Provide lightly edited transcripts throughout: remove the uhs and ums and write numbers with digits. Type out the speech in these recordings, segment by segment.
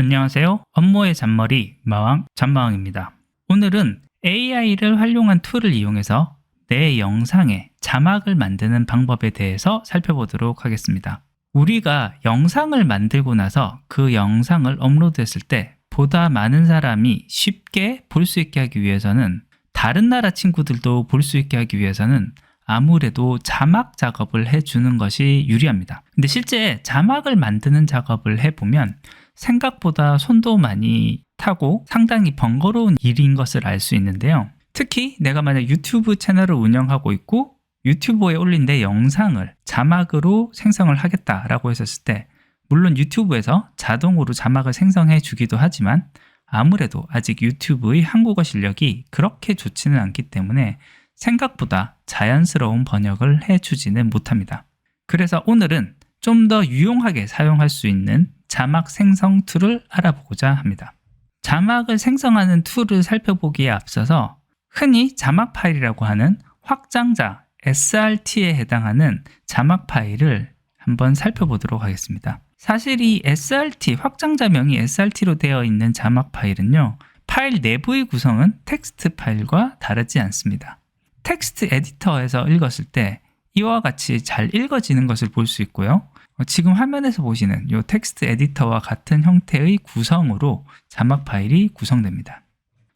안녕하세요. 업무의 잔머리 마왕 잔마왕입니다. 오늘은 AI를 활용한 툴을 이용해서 내 영상에 자막을 만드는 방법에 대해서 살펴보도록 하겠습니다. 우리가 영상을 만들고 나서 그 영상을 업로드했을 때 보다 많은 사람이 쉽게 볼 수 있게 하기 위해서는, 다른 나라 친구들도 볼 수 있게 하기 위해서는 아무래도 자막 작업을 해주는 것이 유리합니다. 근데 실제 자막을 만드는 작업을 해보면 생각보다 손도 많이 타고 상당히 번거로운 일인 것을 알 수 있는데요. 특히 내가 만약 유튜브 채널을 운영하고 있고 유튜브에 올린 내 영상을 자막으로 생성을 하겠다라고 했었을 때, 물론 유튜브에서 자동으로 자막을 생성해 주기도 하지만 아무래도 아직 유튜브의 한국어 실력이 그렇게 좋지는 않기 때문에 생각보다 자연스러운 번역을 해주지는 못합니다. 그래서 오늘은 좀 더 유용하게 사용할 수 있는 자막 생성 툴을 알아보고자 합니다. 자막을 생성하는 툴을 살펴보기에 앞서서 흔히 자막 파일이라고 하는 확장자 SRT에 해당하는 자막 파일을 한번 살펴보도록 하겠습니다. 사실 이 SRT, 확장자명이 SRT로 되어 있는 자막 파일은요, 파일 내부의 구성은 텍스트 파일과 다르지 않습니다. 텍스트 에디터에서 읽었을 때 이와 같이 잘 읽어지는 것을 볼 수 있고요. 지금 화면에서 보시는 이 텍스트 에디터와 같은 형태의 구성으로 자막 파일이 구성됩니다.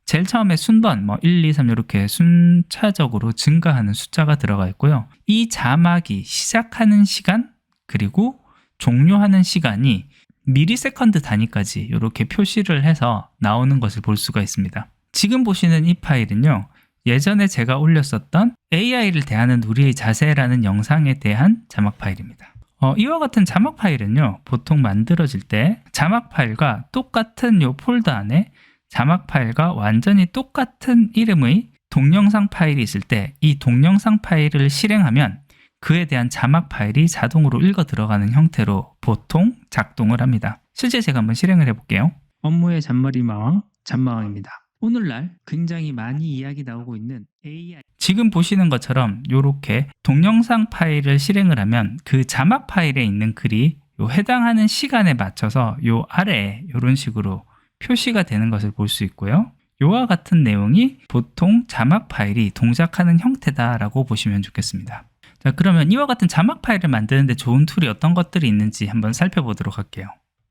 제일 처음에 순번 1, 2, 3 이렇게 순차적으로 증가하는 숫자가 들어가 있고요. 이 자막이 시작하는 시간 그리고 종료하는 시간이 미리세컨드 단위까지 이렇게 표시를 해서 나오는 것을 볼 수가 있습니다. 지금 보시는 이 파일은요, 예전에 제가 올렸었던 AI를 대하는 우리의 자세라는 영상에 대한 자막 파일입니다. 이와 같은 자막 파일은요, 보통 만들어질 때 자막 파일과 똑같은 이 폴더 안에 자막 파일과 완전히 똑같은 이름의 동영상 파일이 있을 때 이 동영상 파일을 실행하면 그에 대한 자막 파일이 자동으로 읽어 들어가는 형태로 보통 작동을 합니다. 실제 제가 한번 실행을 해볼게요. 업무의 잔머리 마왕 잔마왕입니다. 오늘날 굉장히 많이 이야기 나오고 있는 AI, 지금 보시는 것처럼 이렇게 동영상 파일을 실행을 하면 그 자막 파일에 있는 글이 해당하는 시간에 맞춰서 요 아래에 이런 식으로 표시가 되는 것을 볼 수 있고요. 이와 같은 내용이 보통 자막 파일이 동작하는 형태다라고 보시면 좋겠습니다. 자, 그러면 이와 같은 자막 파일을 만드는데 좋은 툴이 어떤 것들이 있는지 한번 살펴보도록 할게요.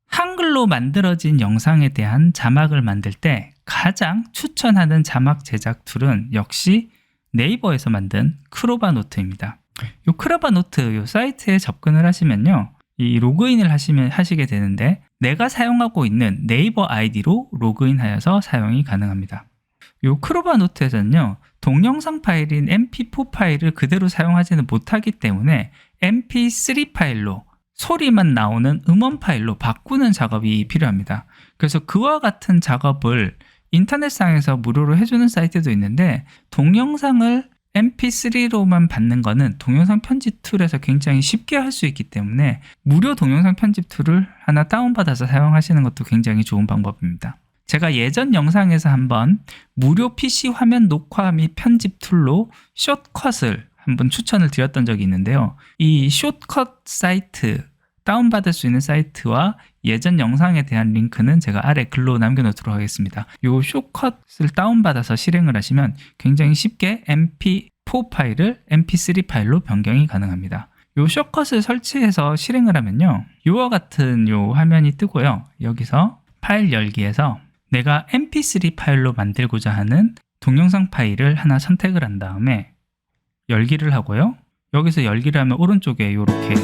한글로 만들어진 영상에 대한 자막을 만들 때 가장 추천하는 자막 제작 툴은 역시 네이버에서 만든 크로바노트입니다. 이 크로바노트 이 사이트에 접근을 하시면요, 이 로그인을 하시게 되는데 내가 사용하고 있는 네이버 아이디로 로그인하여서 사용이 가능합니다. 이 크로바노트에서는요, 동영상 파일인 mp4 파일을 그대로 사용하지는 못하기 때문에 mp3 파일로 소리만 나오는 음원 파일로 바꾸는 작업이 필요합니다. 그래서 그와 같은 작업을 인터넷상에서 무료로 해주는 사이트도 있는데, 동영상을 mp3로만 받는 거는 동영상 편집 툴에서 굉장히 쉽게 할 수 있기 때문에 무료 동영상 편집 툴을 하나 다운받아서 사용하시는 것도 굉장히 좋은 방법입니다. 제가 예전 영상에서 한번 무료 PC 화면 녹화 및 편집 툴로 숏컷을 한번 추천을 드렸던 적이 있는데요. 이 숏컷 사이트, 다운받을 수 있는 사이트와 예전 영상에 대한 링크는 제가 아래 글로 남겨놓도록 하겠습니다. 이 숏컷을 다운받아서 실행을 하시면 굉장히 쉽게 mp4 파일을 mp3 파일로 변경이 가능합니다. 이 숏컷을 설치해서 실행을 하면요, 이와 같은 이 화면이 뜨고요. 여기서 파일 열기에서 내가 mp3 파일로 만들고자 하는 동영상 파일을 하나 선택을 한 다음에 열기를 하고요. 여기서 열기를 하면 오른쪽에 이렇게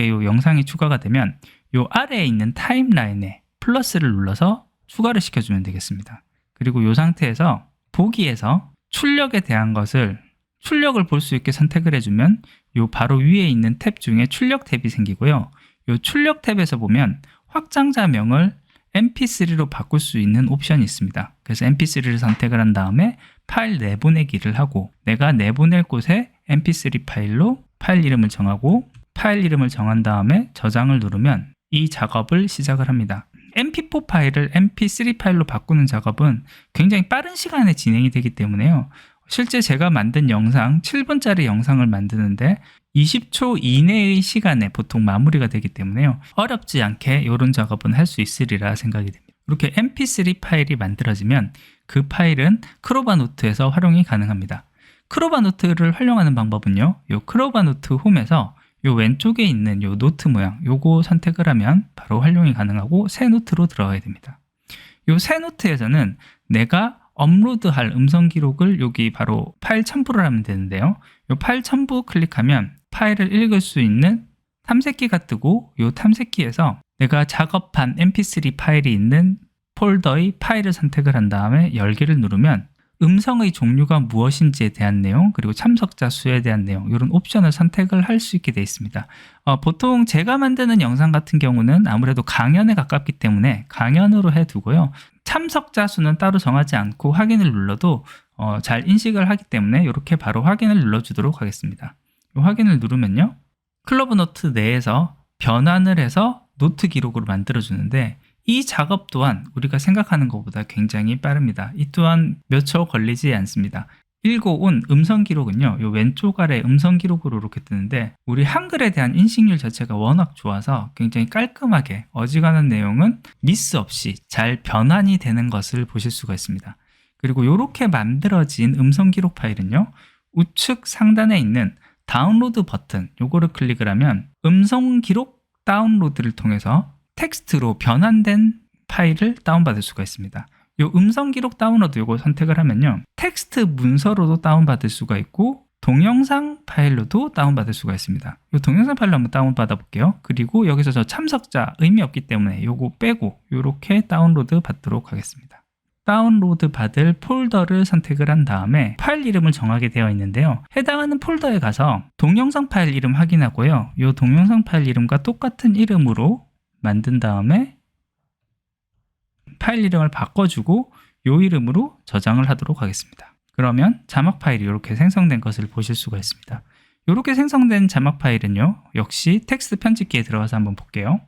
이 영상이 추가가 되면 이 아래에 있는 타임라인에 플러스를 눌러서 추가를 시켜주면 되겠습니다. 그리고 이 상태에서 보기에서 출력에 대한 것을, 출력을 볼 수 있게 선택을 해주면 이 바로 위에 있는 탭 중에 출력 탭이 생기고요. 이 출력 탭에서 보면 확장자명을 mp3로 바꿀 수 있는 옵션이 있습니다. 그래서 mp3를 선택을 한 다음에 파일 내보내기를 하고, 내가 내보낼 곳에 mp3 파일로 파일 이름을 정하고, 파일 이름을 정한 다음에 저장을 누르면 이 작업을 시작을 합니다. mp4 파일을 mp3 파일로 바꾸는 작업은 굉장히 빠른 시간에 진행이 되기 때문에요. 실제 제가 만든 영상, 7분짜리 영상을 만드는데 20초 이내의 시간에 보통 마무리가 되기 때문에요. 어렵지 않게 이런 작업은 할 수 있으리라 생각이 됩니다. 이렇게 mp3 파일이 만들어지면 그 파일은 크로바노트에서 활용이 가능합니다. 크로바노트를 활용하는 방법은요. 요 크로바노트 홈에서 요 왼쪽에 있는 요 노트 모양 요거 선택을 하면 바로 활용이 가능하고 새 노트로 들어가야 됩니다. 요 새 노트에서는 내가 업로드할 음성 기록을 여기 바로 파일 첨부를 하면 되는데요. 요 파일 첨부 클릭하면 파일을 읽을 수 있는 탐색기가 뜨고 요 탐색기에서 내가 작업한 mp3 파일이 있는 폴더의 파일을 선택을 한 다음에 열기를 누르면 음성의 종류가 무엇인지에 대한 내용 그리고 참석자 수에 대한 내용 이런 옵션을 선택을 할 수 있게 되어 있습니다. 보통 제가 만드는 영상 같은 경우는 아무래도 강연에 가깝기 때문에 강연으로 해두고요. 참석자 수는 따로 정하지 않고 확인을 눌러도 잘 인식을 하기 때문에 이렇게 바로 확인을 눌러주도록 하겠습니다. 확인을 누르면요. 클로버노트 내에서 변환을 해서 노트 기록으로 만들어주는데 이 작업 또한 우리가 생각하는 것보다 굉장히 빠릅니다. 이 또한 몇 초 걸리지 않습니다. 읽어온 음성 기록은요. 요 왼쪽 아래 음성 기록으로 이렇게 뜨는데 우리 한글에 대한 인식률 자체가 워낙 좋아서 굉장히 깔끔하게 어지간한 내용은 미스 없이 잘 변환이 되는 것을 보실 수가 있습니다. 그리고 이렇게 만들어진 음성 기록 파일은요. 우측 상단에 있는 다운로드 버튼 요거를 클릭을 하면 음성 기록 다운로드를 통해서 텍스트로 변환된 파일을 다운받을 수가 있습니다. 이 음성 기록 다운로드 요거 선택을 하면요. 텍스트 문서로도 다운받을 수가 있고 동영상 파일로도 다운받을 수가 있습니다. 이 동영상 파일로 한번 다운받아 볼게요. 그리고 여기서 저 참석자 의미 없기 때문에 요거 빼고 이렇게 다운로드 받도록 하겠습니다. 다운로드 받을 폴더를 선택을 한 다음에 파일 이름을 정하게 되어 있는데요. 해당하는 폴더에 가서 동영상 파일 이름 확인하고요. 이 동영상 파일 이름과 똑같은 이름으로 만든 다음에 파일 이름을 바꿔주고 이 이름으로 저장을 하도록 하겠습니다. 그러면 자막 파일이 이렇게 생성된 것을 보실 수가 있습니다. 이렇게 생성된 자막 파일은요. 역시 텍스트 편집기에 들어가서 한번 볼게요.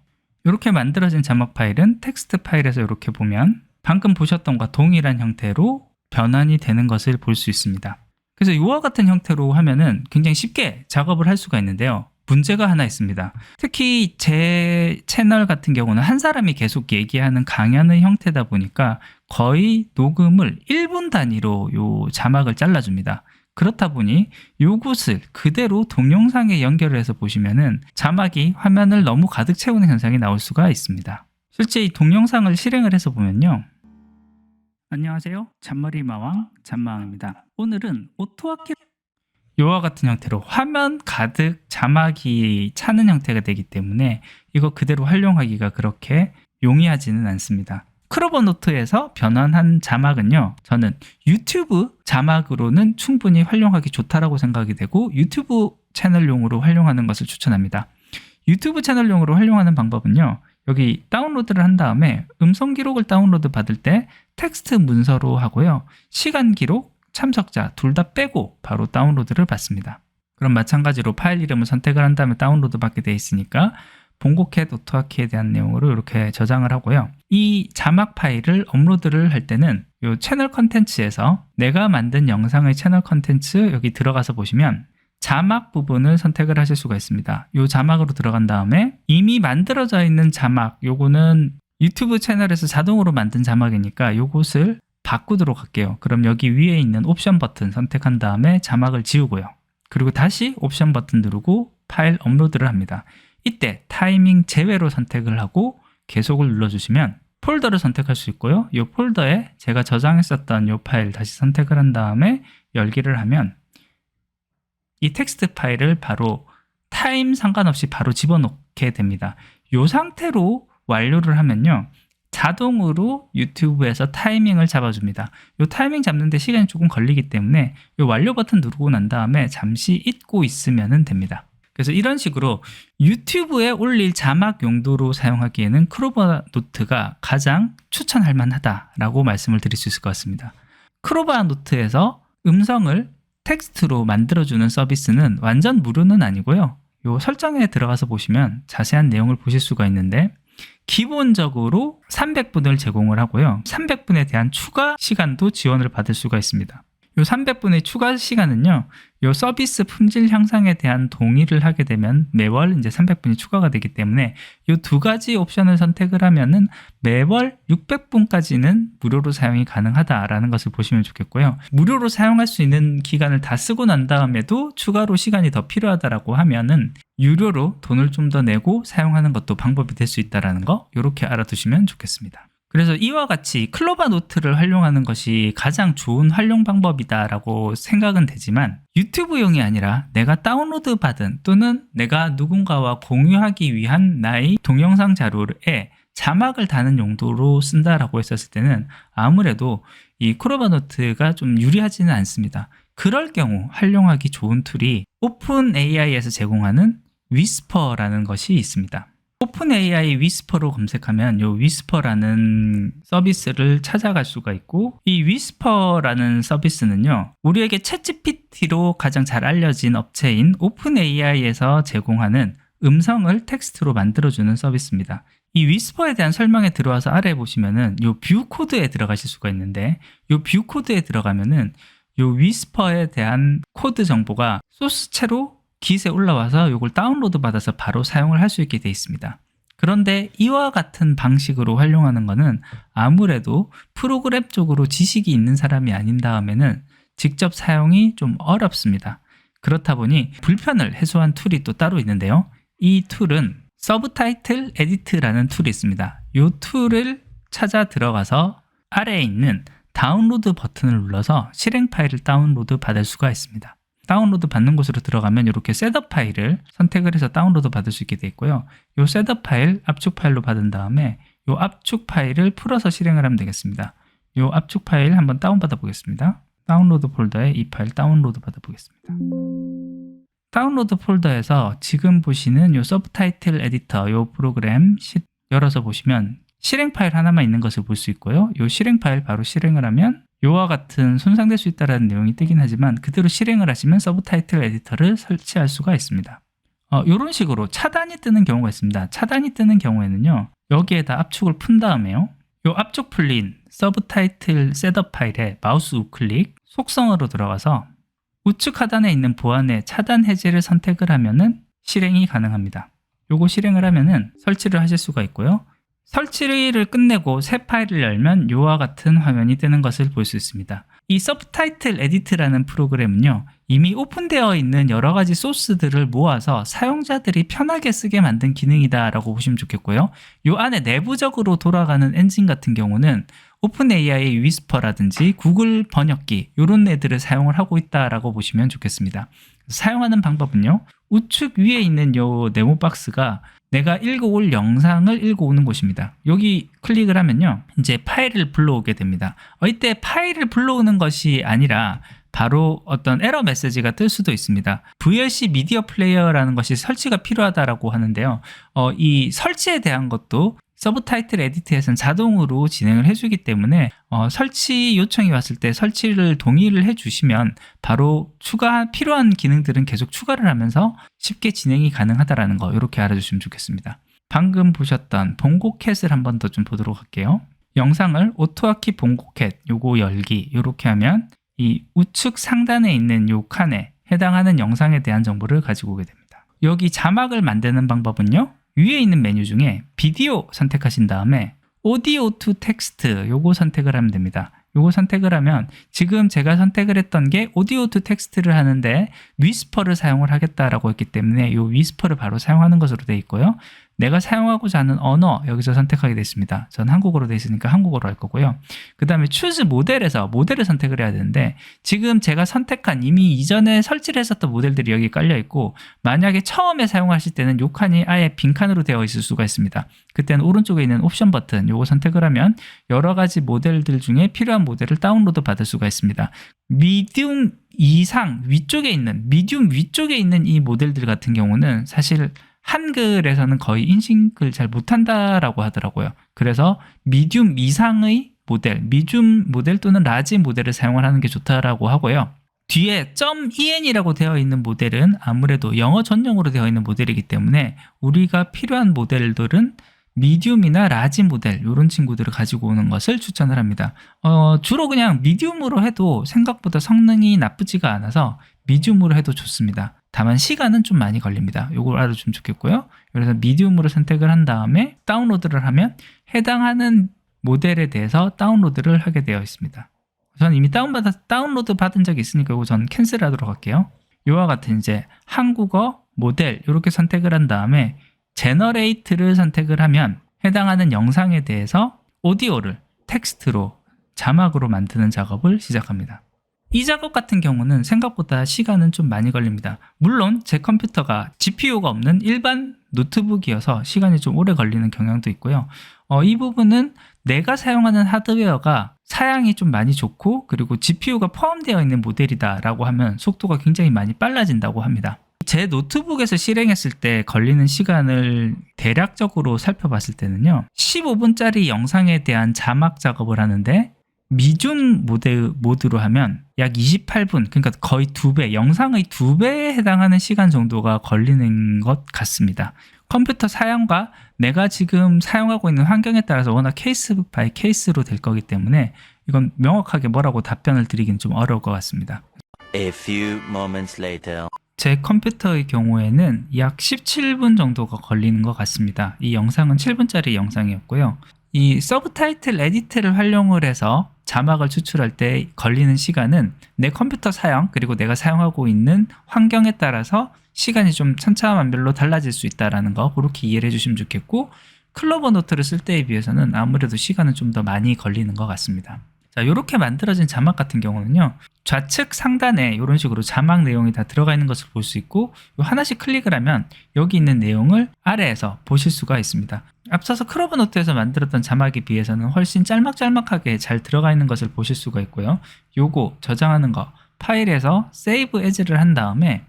이렇게 만들어진 자막 파일은 텍스트 파일에서 이렇게 보면 방금 보셨던 것과 동일한 형태로 변환이 되는 것을 볼 수 있습니다. 그래서 이와 같은 형태로 하면은 굉장히 쉽게 작업을 할 수가 있는데요. 문제가 하나 있습니다. 특히 제 채널 같은 경우는 한 사람이 계속 얘기하는 강연의 형태다 보니까 거의 녹음을 1분 단위로 요 자막을 잘라줍니다. 그렇다 보니 요것을 그대로 동영상에 연결을 해서 보시면은 자막이 화면을 너무 가득 채우는 현상이 나올 수가 있습니다. 실제 이 동영상을 실행을 해서 보면요. 안녕하세요. 잔머리 마왕 잔마왕입니다. 오늘은 오토아키 이와 같은 형태로 화면 가득 자막이 차는 형태가 되기 때문에 이거 그대로 활용하기가 그렇게 용이하지는 않습니다. 크로버노트에서 변환한 자막은요. 저는 유튜브 자막으로는 충분히 활용하기 좋다라고 생각이 되고 유튜브 채널용으로 활용하는 것을 추천합니다. 유튜브 채널용으로 활용하는 방법은요. 여기 다운로드를 한 다음에 음성 기록을 다운로드 받을 때 텍스트 문서로 하고요. 시간 기록, 참석자 둘 다 빼고 바로 다운로드를 받습니다. 그럼 마찬가지로 파일 이름을 선택을 한 다음에 다운로드 받게 되어 있으니까 봉고캣 오토아키에 대한 내용으로 이렇게 저장을 하고요. 이 자막 파일을 업로드를 할 때는 이 채널 컨텐츠에서 내가 만든 영상의 채널 컨텐츠 여기 들어가서 보시면 자막 부분을 선택을 하실 수가 있습니다. 이 자막으로 들어간 다음에 이미 만들어져 있는 자막 요거는 유튜브 채널에서 자동으로 만든 자막이니까 요것을 바꾸도록 할게요. 그럼 여기 위에 있는 옵션 버튼 선택한 다음에 자막을 지우고요. 그리고 다시 옵션 버튼 누르고 파일 업로드를 합니다. 이때 타이밍 제외로 선택을 하고 계속을 눌러주시면 폴더를 선택할 수 있고요. 이 폴더에 제가 저장했었던 이 파일 다시 선택을 한 다음에 열기를 하면 이 텍스트 파일을 바로 타임 상관없이 바로 집어넣게 됩니다. 이 상태로 완료를 하면요. 자동으로 유튜브에서 타이밍을 잡아줍니다. 이 타이밍 잡는데 시간이 조금 걸리기 때문에 이 완료 버튼 누르고 난 다음에 잠시 잊고 있으면 됩니다. 그래서 이런 식으로 유튜브에 올릴 자막 용도로 사용하기에는 크로바노트가 가장 추천할 만하다라고 말씀을 드릴 수 있을 것 같습니다. 크로바노트에서 음성을 텍스트로 만들어주는 서비스는 완전 무료는 아니고요. 이 설정에 들어가서 보시면 자세한 내용을 보실 수가 있는데 기본적으로 300분을 제공을 하고요. 300분에 대한 추가 시간도 지원을 받을 수가 있습니다. 요 300분의 추가 시간은요, 요 서비스 품질 향상에 대한 동의를 하게 되면 매월 이제 300분이 추가가 되기 때문에 요 두 가지 옵션을 선택을 하면은 매월 600분까지는 무료로 사용이 가능하다라는 것을 보시면 좋겠고요. 무료로 사용할 수 있는 기간을 다 쓰고 난 다음에도 추가로 시간이 더 필요하다라고 하면은 유료로 돈을 좀 더 내고 사용하는 것도 방법이 될 수 있다라는 거, 이렇게 알아두시면 좋겠습니다. 그래서 이와 같이 클로바 노트를 활용하는 것이 가장 좋은 활용 방법이다라고 생각은 되지만 유튜브용이 아니라 내가 다운로드 받은 또는 내가 누군가와 공유하기 위한 나의 동영상 자료에 자막을 다는 용도로 쓴다라고 했었을 때는 아무래도 이 클로바 노트가 좀 유리하지는 않습니다. 그럴 경우 활용하기 좋은 툴이 오픈 AI에서 제공하는 위스퍼라는 것이 있습니다. 오픈 AI 위스퍼로 검색하면 이 위스퍼라는 서비스를 찾아갈 수가 있고, 이 위스퍼라는 서비스는요, 우리에게 챗GPT로 가장 잘 알려진 업체인 오픈 AI에서 제공하는 음성을 텍스트로 만들어주는 서비스입니다. 이 위스퍼에 대한 설명에 들어와서 아래에 보시면은 이 뷰 코드에 들어가실 수가 있는데, 이 뷰 코드에 들어가면은 이 위스퍼에 대한 코드 정보가 소스체로 깃에 올라와서 이걸 다운로드 받아서 바로 사용을 할 수 있게 되어 있습니다. 그런데 이와 같은 방식으로 활용하는 것은 아무래도 프로그램 쪽으로 지식이 있는 사람이 아닌 다음에는 직접 사용이 좀 어렵습니다. 그렇다 보니 불편을 해소한 툴이 또 따로 있는데요. 이 툴은 서브타이틀 에디트라는 툴이 있습니다. 이 툴을 찾아 들어가서 아래에 있는 다운로드 버튼을 눌러서 실행 파일을 다운로드 받을 수가 있습니다. 다운로드 받는 곳으로 들어가면 이렇게 셋업 파일을 선택을 해서 다운로드 받을 수 있게 되어 있고요. 이 셋업 파일, 압축 파일로 받은 다음에 이 압축 파일을 풀어서 실행을 하면 되겠습니다. 이 압축 파일 한번 다운받아 보겠습니다. 다운로드 폴더에 이 파일 다운로드 받아 보겠습니다. 다운로드 폴더에서 지금 보시는 이 서브타이틀 에디터, 이 프로그램 열어서 보시면 실행 파일 하나만 있는 것을 볼 수 있고요. 이 실행 파일 바로 실행을 하면 이와 같은 손상될 수 있다는 내용이 뜨긴 하지만 그대로 실행을 하시면 서브타이틀 에디터를 설치할 수가 있습니다. 이런 식으로 차단이 뜨는 경우가 있습니다. 차단이 뜨는 경우에는요, 여기에다 압축을 푼 다음에요, 이 압축 풀린 서브타이틀 셋업 파일에 마우스 우클릭, 속성으로 들어가서 우측 하단에 있는 보안의 차단 해제를 선택을 하면은 실행이 가능합니다. 요거 실행을 하면은 설치를 하실 수가 있고요. 설치를 끝내고 새 파일을 열면 이와 같은 화면이 뜨는 것을 볼 수 있습니다. 이 서브타이틀 에디트라는 프로그램은요, 이미 오픈되어 있는 여러 가지 소스들을 모아서 사용자들이 편하게 쓰게 만든 기능이다 라고 보시면 좋겠고요. 이 안에 내부적으로 돌아가는 엔진 같은 경우는 오픈 AI의 위스퍼라든지 구글 번역기 이런 애들을 사용을 하고 있다라고 보시면 좋겠습니다. 사용하는 방법은요, 우측 위에 있는 이 네모 박스가 내가 읽어올 영상을 읽어오는 곳입니다. 여기 클릭을 하면요, 이제 파일을 불러오게 됩니다. 이때 파일을 불러오는 것이 아니라 바로 어떤 에러 메시지가 뜰 수도 있습니다. VLC 미디어 플레이어라는 것이 설치가 필요하다라고 하는데요. 이 설치에 대한 것도 서브타이틀 에디트에서는 자동으로 진행을 해주기 때문에 설치 요청이 왔을 때 설치를 동의를 해주시면 바로 필요한 기능들은 계속 추가를 하면서 쉽게 진행이 가능하다는 거, 이렇게 알아주시면 좋겠습니다. 방금 보셨던 봉고캣을 한 번 더 좀 보도록 할게요. 영상을 오토아키 봉고캣 요거 열기, 이렇게 하면 이 우측 상단에 있는 요 칸에 해당하는 영상에 대한 정보를 가지고 오게 됩니다. 여기 자막을 만드는 방법은요, 위에 있는 메뉴 중에 비디오 선택하신 다음에 오디오 투 텍스트 요거 선택을 하면 됩니다. 요거 선택을 하면 지금 제가 선택을 했던 게 오디오 투 텍스트를 하는데 위스퍼를 사용을 하겠다라고 했기 때문에 이 위스퍼를 바로 사용하는 것으로 되어 있고요. 내가 사용하고자 하는 언어 여기서 선택하게 됐습니다. 전 한국어로 되어 있으니까 한국어로 할 거고요. 그 다음에 choose 모델에서 모델을 선택을 해야 되는데 지금 제가 선택한 이미 이전에 설치를 했었던 모델들이 여기 깔려 있고, 만약에 처음에 사용하실 때는 이 칸이 아예 빈칸으로 되어 있을 수가 있습니다. 그때는 오른쪽에 있는 옵션 버튼 요거 선택을 하면 여러 가지 모델들 중에 필요한 모델을 다운로드 받을 수가 있습니다. 미디움 이상 위쪽에 있는, 미디움 위쪽에 있는 이 모델들 같은 경우는 사실 한글에서는 거의 인식을 잘 못한다라고 하더라고요. 그래서 미디움 이상의 모델, 미디움 모델 또는 라지 모델을 사용을 하는 게 좋다라고 하고요. 뒤에 .en이라고 되어 있는 모델은 아무래도 영어 전용으로 되어 있는 모델이기 때문에 우리가 필요한 모델들은 미디움이나 라지 모델 이런 친구들을 가지고 오는 것을 추천을 합니다. 주로 그냥 미디움으로 해도 생각보다 성능이 나쁘지가 않아서 미디움으로 해도 좋습니다. 다만 시간은 좀 많이 걸립니다. 이걸 알아주면 좋겠고요. 그래서 미디움으로 선택을 한 다음에 다운로드를 하면 해당하는 모델에 대해서 다운로드를 하게 되어 있습니다. 저는 이미 다운로드 받은 적이 있으니까 이거 전 캔슬하도록 할게요. 이와 같은 이제 한국어 모델 이렇게 선택을 한 다음에 제너레이트를 선택을 하면 해당하는 영상에 대해서 오디오를 텍스트로 자막으로 만드는 작업을 시작합니다. 이 작업 같은 경우는 생각보다 시간은 좀 많이 걸립니다. 물론 제 컴퓨터가 GPU가 없는 일반 노트북이어서 시간이 좀 오래 걸리는 경향도 있고요. 이 부분은 내가 사용하는 하드웨어가 사양이 좀 많이 좋고 그리고 GPU가 포함되어 있는 모델이다 라고 하면 속도가 굉장히 많이 빨라진다고 합니다. 제 노트북에서 실행했을 때 걸리는 시간을 대략적으로 살펴봤을 때는요, 15분짜리 영상에 대한 자막 작업을 하는데 미디움 모드로 하면 약 28분, 그러니까 거의 2배, 영상의 2배에 해당하는 시간 정도가 걸리는 것 같습니다. 컴퓨터 사양과 내가 지금 사용하고 있는 환경에 따라서 워낙 케이스 바이 케이스로 될 거기 때문에 이건 명확하게 뭐라고 답변을 드리기는 좀 어려울 것 같습니다. A few moments later. 제 컴퓨터의 경우에는 약 17분 정도가 걸리는 것 같습니다. 이 영상은 7분짜리 영상이었고요. 이 서브타이틀 에디트를 활용을 해서 자막을 추출할 때 걸리는 시간은 내 컴퓨터 사용 그리고 내가 사용하고 있는 환경에 따라서 시간이 좀 천차만별로 달라질 수 있다는 거 그렇게 이해를 해주시면 좋겠고, 클로버 노트를 쓸 때에 비해서는 아무래도 시간은 좀 더 많이 걸리는 것 같습니다. 자, 이렇게 만들어진 자막 같은 경우는요, 좌측 상단에 이런 식으로 자막 내용이 다 들어가 있는 것을 볼 수 있고, 하나씩 클릭을 하면 여기 있는 내용을 아래에서 보실 수가 있습니다. 앞서서 클로버 노트에서 만들었던 자막에 비해서는 훨씬 짤막짤막하게 잘 들어가 있는 것을 보실 수가 있고요. 요거 저장하는 거 파일에서 세이브 에즈를 한 다음에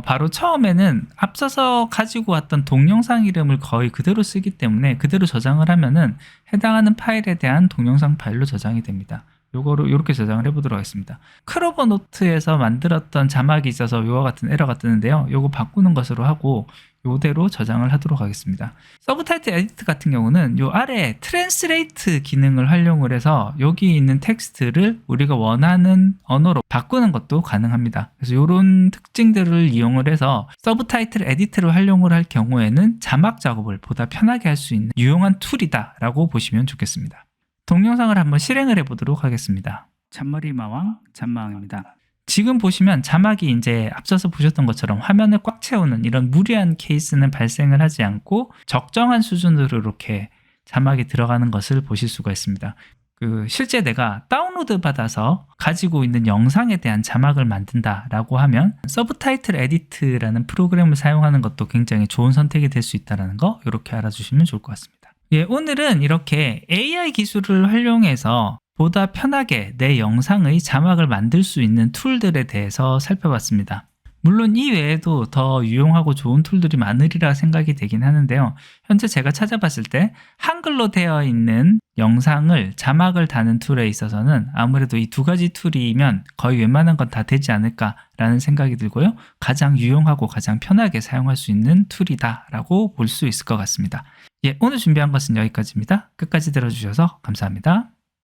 바로 처음에는 앞서서 가지고 왔던 동영상 이름을 거의 그대로 쓰기 때문에 그대로 저장을 하면은 해당하는 파일에 대한 동영상 파일로 저장이 됩니다. 요거로 이렇게 저장을 해보도록 하겠습니다. 클로버 노트에서 만들었던 자막이 있어서 요와 같은 에러가 뜨는데요. 요거 바꾸는 것으로 하고 요대로 저장을 하도록 하겠습니다. 서브타이틀 에디트 같은 경우는 요 아래 트랜스레이트 기능을 활용을 해서 여기 있는 텍스트를 우리가 원하는 언어로 바꾸는 것도 가능합니다. 그래서 이런 특징들을 이용을 해서 서브타이틀 에디트를 활용을 할 경우에는 자막 작업을 보다 편하게 할 수 있는 유용한 툴이다 라고 보시면 좋겠습니다. 동영상을 한번 실행을 해보도록 하겠습니다. 잔머리 마왕 잔마왕입니다. 지금 보시면 자막이 이제 앞서서 보셨던 것처럼 화면을 꽉 채우는 이런 무리한 케이스는 발생을 하지 않고 적정한 수준으로 이렇게 자막이 들어가는 것을 보실 수가 있습니다. 실제 내가 다운로드 받아서 가지고 있는 영상에 대한 자막을 만든다라고 하면 서브타이틀 에디트라는 프로그램을 사용하는 것도 굉장히 좋은 선택이 될 수 있다는 거 이렇게 알아주시면 좋을 것 같습니다. 예, 오늘은 이렇게 AI 기술을 활용해서 보다 편하게 내 영상의 자막을 만들 수 있는 툴들에 대해서 살펴봤습니다. 물론 이 외에도 더 유용하고 좋은 툴들이 많으리라 생각이 되긴 하는데요. 현재 제가 찾아봤을 때 한글로 되어 있는 영상을 자막을 다는 툴에 있어서는 아무래도 이 두 가지 툴이면 거의 웬만한 건 다 되지 않을까라는 생각이 들고요. 가장 유용하고 가장 편하게 사용할 수 있는 툴이다라고 볼 수 있을 것 같습니다. 예, 오늘 준비한 것은 여기까지입니다. 끝까지 들어주셔서 감사합니다.